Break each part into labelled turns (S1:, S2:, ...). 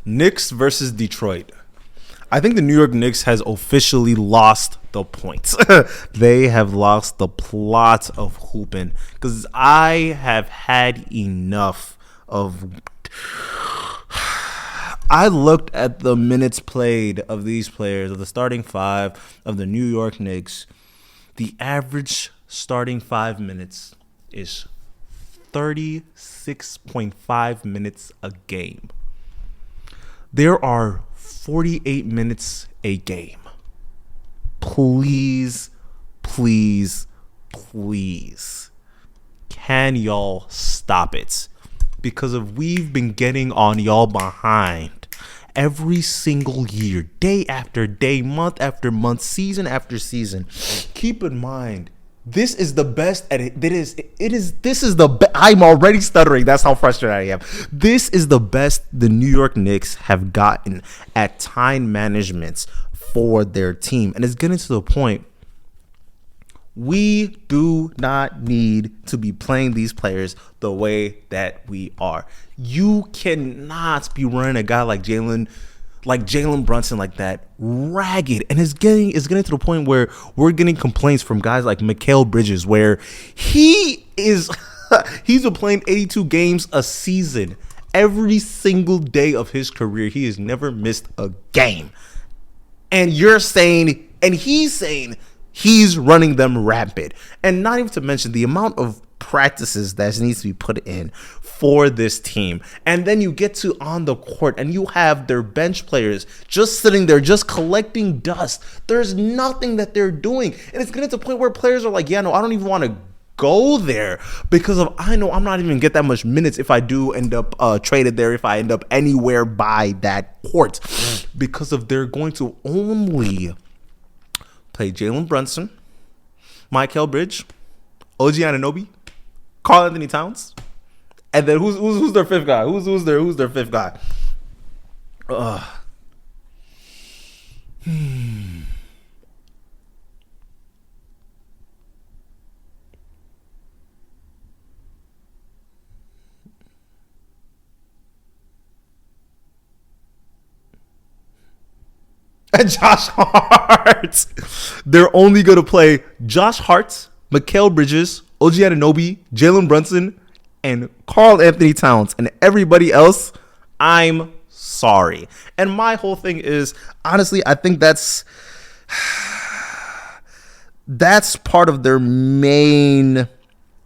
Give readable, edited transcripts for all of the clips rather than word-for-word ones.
S1: Knicks versus Detroit. I think the New York Knicks has officially lost the points. They have lost the plot of hooping because I have had enough of. I looked at the minutes played of these players, of the starting five of the New York Knicks. The average starting 5 minutes is 36.5 minutes a game. There are 48 minutes a game. Please, please, please. Can y'all stop it? Because we've been getting on y'all behind every single year, day after day, month after month, season after season. Keep in mind, this is the best at it. This is the best. I'm already stuttering. That's how frustrated I am. This is the best the New York Knicks have gotten at time management for their team. And it's getting to the point we do not need to be playing these players the way that we are. You cannot be running a guy like Jalen Brunson like that ragged. And it's getting to the point where we're getting complaints from guys like Mikal Bridges where he's been playing 82 games a season. Every single day of his career, he has never missed a game. And he's saying he's running them rampant. And not even to mention the amount of practices that needs to be put in for this team. And then you get to on the court and you have their bench players just sitting there, just collecting dust. There's nothing that they're doing. And it's getting to the point where players are like, yeah, no, I don't even want to go there because I know I'm not even gonna get that much minutes if I do end up traded there, if I end up anywhere by that court, because they're going to only play Jalen Brunson, Mikal Bridge, OG Anunoby, Karl Anthony Towns, and then who's their fifth guy? Who's their fifth guy? And Josh Hart. They're only going to play Josh Hart, Mikal Bridges, OG Anunoby, Jalen Brunson, and Karl Anthony Towns. And everybody else, I'm sorry. And my whole thing is, honestly, I think that's part of their main.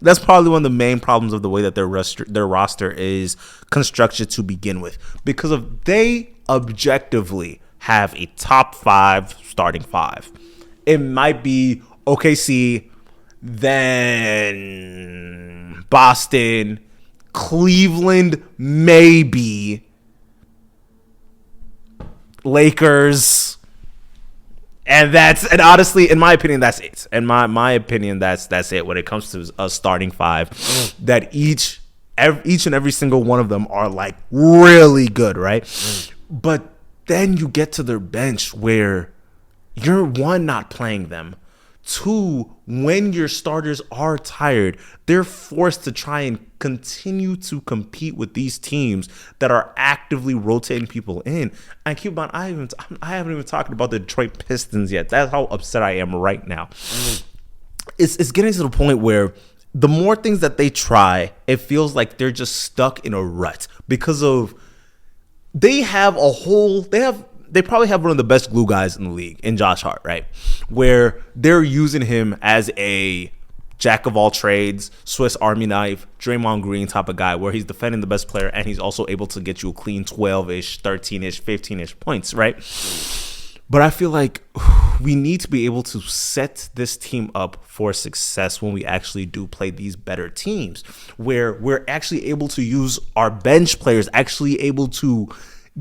S1: That's probably one of the main problems of the way that their roster is constructed to begin with. Because they objectively have a top 5 starting 5. It might be OKC, then Boston, Cleveland, maybe Lakers, and honestly, in my opinion, that's it. In my opinion, that's it when it comes to a starting 5. That each and every single one of them are like really good, right? But then you get to their bench where you're, one, not playing them. 2, when your starters are tired, they're forced to try and continue to compete with these teams that are actively rotating people in. And keep in mind, I haven't even talked about the Detroit Pistons yet. That's how upset I am right now. It's getting to the point where the more things that they try, it feels like they're just stuck in a rut because of they probably have one of the best glue guys in the league in Josh Hart, right? Where they're using him as a jack of all trades, Swiss Army knife, Draymond Green type of guy where he's defending the best player and he's also able to get you a clean 12-ish, 13-ish, 15-ish points, right? But I feel like we need to be able to set this team up for success when we actually do play these better teams, where we're actually able to use our bench players, actually able to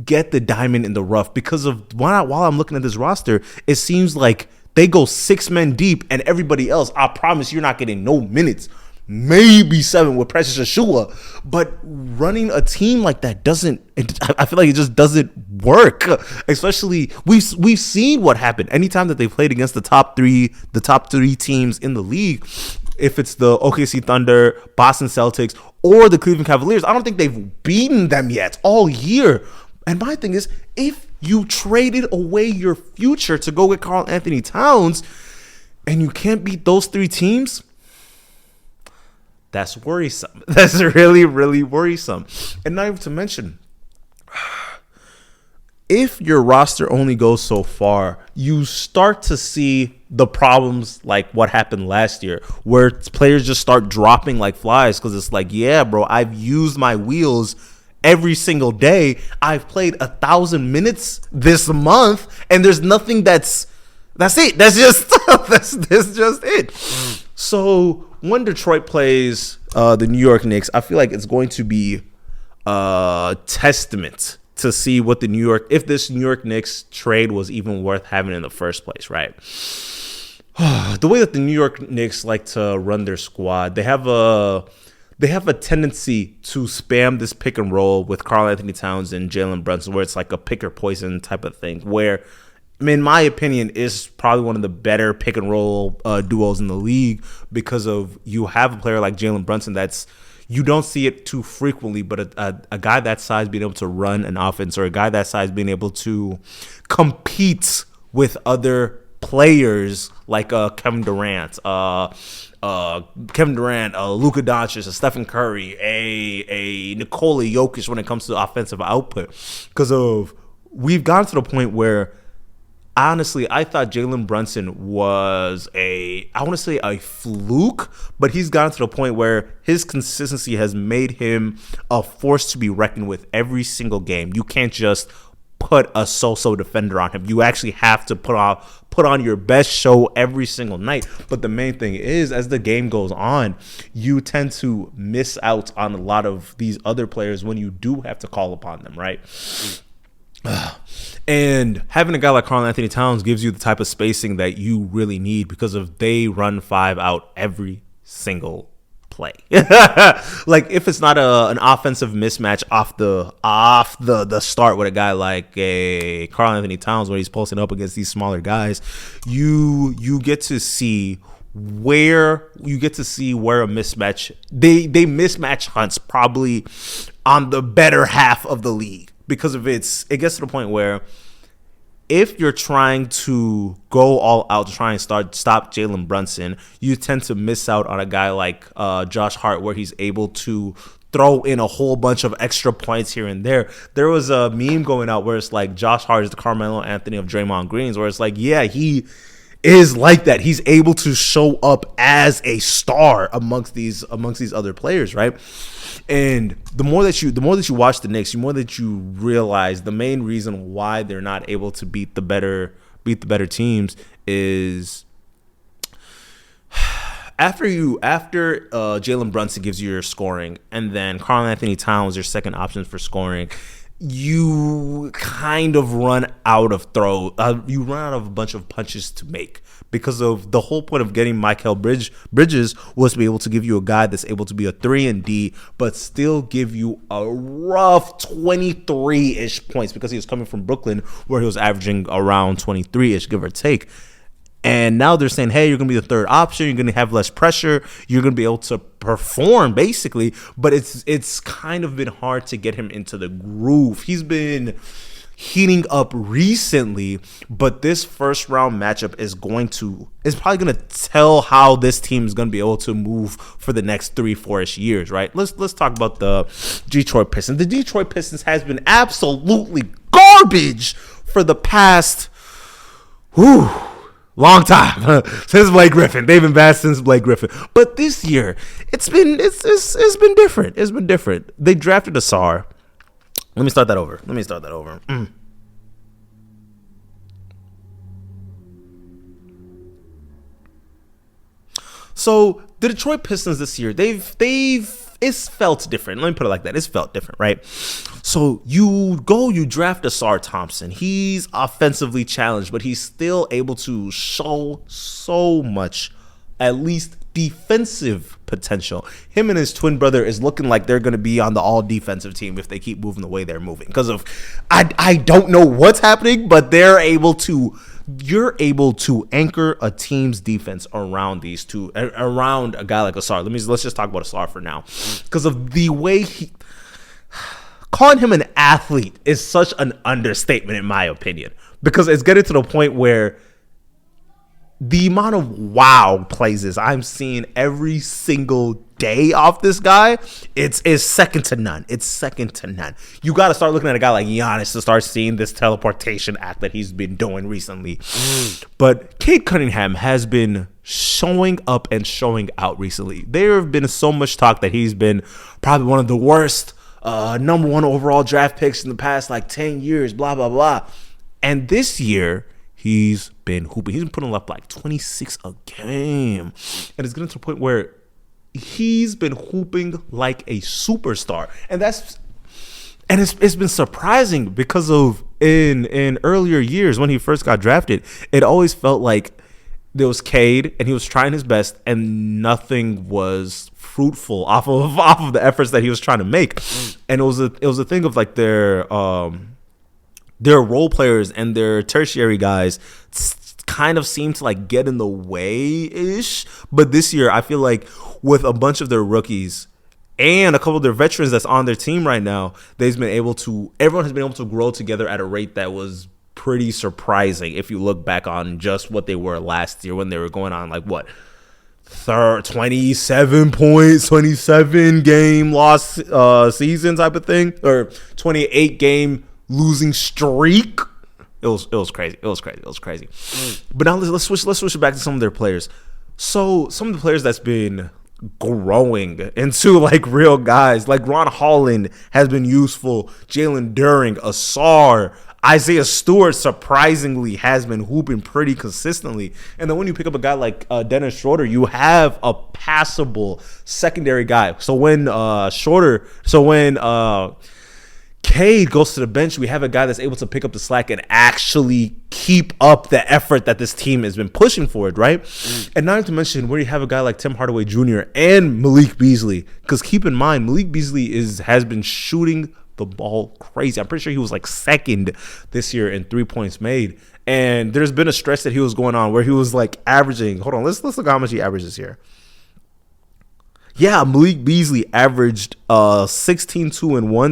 S1: get the diamond in the rough. Because of while I'm looking at this roster, it seems like they go 6 men deep and everybody else, I promise you're not getting no minutes. Maybe 7 with Precious Achiuwa, but running a team like that I feel like it just doesn't work. Especially we've seen what happened anytime that they played against the top three teams in the league. If it's the OKC Thunder, Boston Celtics, or the Cleveland Cavaliers, I don't think they've beaten them yet all year. And my thing is, if you traded away your future to go get Karl Anthony Towns and you can't beat those three teams, that's worrisome. That's really, really worrisome. And not even to mention, if your roster only goes so far, you start to see the problems like what happened last year, where players just start dropping like flies because it's like, yeah, bro, I've used my wheels every single day. I've played 1,000 minutes this month, and there's nothing that's it. That's just that's just it. So when Detroit plays the New York Knicks, I feel like it's going to be a testament to see what if this New York Knicks trade was even worth having in the first place, right? The way that the New York Knicks like to run their squad, they have a tendency to spam this pick and roll with Karl Anthony Towns and Jalen Brunson, where it's like a pick or poison type of thing, where, in my opinion, is probably one of the better pick and roll duos in the league, because of you have a player like Jalen Brunson you don't see it too frequently, but a guy that size being able to run an offense, or a guy that size being able to compete with other players like Kevin Durant, Luka Doncic, a Stephen Curry, a Nikola Jokic when it comes to offensive output. Because we've gotten to the point where, honestly, I thought Jalen Brunson was I want to say a fluke, but he's gotten to the point where his consistency has made him a force to be reckoned with every single game. You can't just put a so-so defender on him. You actually have to put on your best show every single night. But the main thing is, as the game goes on, you tend to miss out on a lot of these other players when you do have to call upon them, right? And having a guy like Karl Anthony Towns gives you the type of spacing that you really need, because they run five out every single play. Like, if it's not an offensive mismatch off the start with a guy like a Karl Anthony Towns, when he's posting up against these smaller guys, you get to see where a mismatch they mismatch hunts probably on the better half of the league. Because it gets to the point where, if you're trying to go all out to try and stop Jalen Brunson, you tend to miss out on a guy like Josh Hart, where he's able to throw in a whole bunch of extra points here and there. There was a meme going out where it's like Josh Hart is the Carmelo Anthony of Draymond Green's, where it's like, yeah, he is like that. He's able to show up as a star amongst these other players, right? And the more that you watch the Knicks, the more that you realize the main reason why they're not able to beat the better teams is after Jalen Brunson gives you your scoring, and then Karl Anthony Towns your second option for scoring, you kind of run out of you run out of a bunch of punches to make, because of the whole point of getting Mikal Bridges was to be able to give you a guy that's able to be a 3-and-D, but still give you a rough 23-ish points, because he was coming from Brooklyn, where he was averaging around 23-ish, give or take. And now they're saying, hey, you're going to be the third option. You're going to have less pressure. You're going to be able to perform, basically. But it's kind of been hard to get him into the groove. He's been heating up recently, but this first round matchup is probably going to tell how this team is going to be able to move for the next 3-4-ish years, right? Let's talk about the Detroit Pistons. The Detroit Pistons has been absolutely garbage for the past long time since Blake Griffin. They've been bad since Blake Griffin. But this year, it's been different. It's been different. They drafted Asar. Let me start that over. So the Detroit Pistons this year, it's felt different. Let me put it like that. It's felt different, right? So you draft Asar Thompson. He's offensively challenged, but he's still able to show so much, at least defensive potential. Him and his twin brother is looking like they're going to be on the all defensive team if they keep moving the way they're moving. Because of, I don't know what's happening, but you're able to anchor a team's defense around these two, around a guy like Asar. Let's just talk about Asar for now, because of the way calling him an athlete is such an understatement in my opinion, because it's getting to the point where the amount of wow plays I'm seeing every single day off this guy, it's second to none. It's second to none. You got to start looking at a guy like Giannis to start seeing this teleportation act that he's been doing recently. But Cade Cunningham has been showing up and showing out recently. There have been so much talk that he's been probably one of the worst number one overall draft picks in the past like 10 years, blah, blah, blah. And this year, he's been hooping. He's been putting up like 26 a game. And it's getting to the point where he's been hooping like a superstar. And it's been surprising because of in earlier years when he first got drafted, it always felt like there was Cade and he was trying his best and nothing was fruitful off of the efforts that he was trying to make. And it was a thing of like their role players and their tertiary guys kind of seem to like get in the way-ish. But this year, I feel like with a bunch of their rookies and a couple of their veterans that's on their team right now, everyone has been able to grow together at a rate that was pretty surprising if you look back on just what they were last year when they were going on like 27 points, 27 game loss season type of thing, or 28 game losing streak. It was crazy. It was crazy. But now let's switch back to some of their players. So some of the players that's been growing into like real guys, like Ron Holland has been useful. Jalen Duren, Asar, Isaiah Stewart surprisingly has been hooping pretty consistently. And then when you pick up a guy like Dennis Schroeder, you have a passable secondary guy. So when Cade goes to the bench, we have a guy that's able to pick up the slack and actually keep up the effort that this team has been pushing forward, right? And not to mention where you have a guy like Tim Hardaway Jr. and Malik Beasley, because keep in mind, Malik Beasley has been shooting the ball crazy. I'm pretty sure he was like second this year in 3 points made. And there's been a stretch that he was going on where he was like averaging, hold on, let's look at how much he averages here. Yeah, Malik Beasley averaged 16, 2, and 1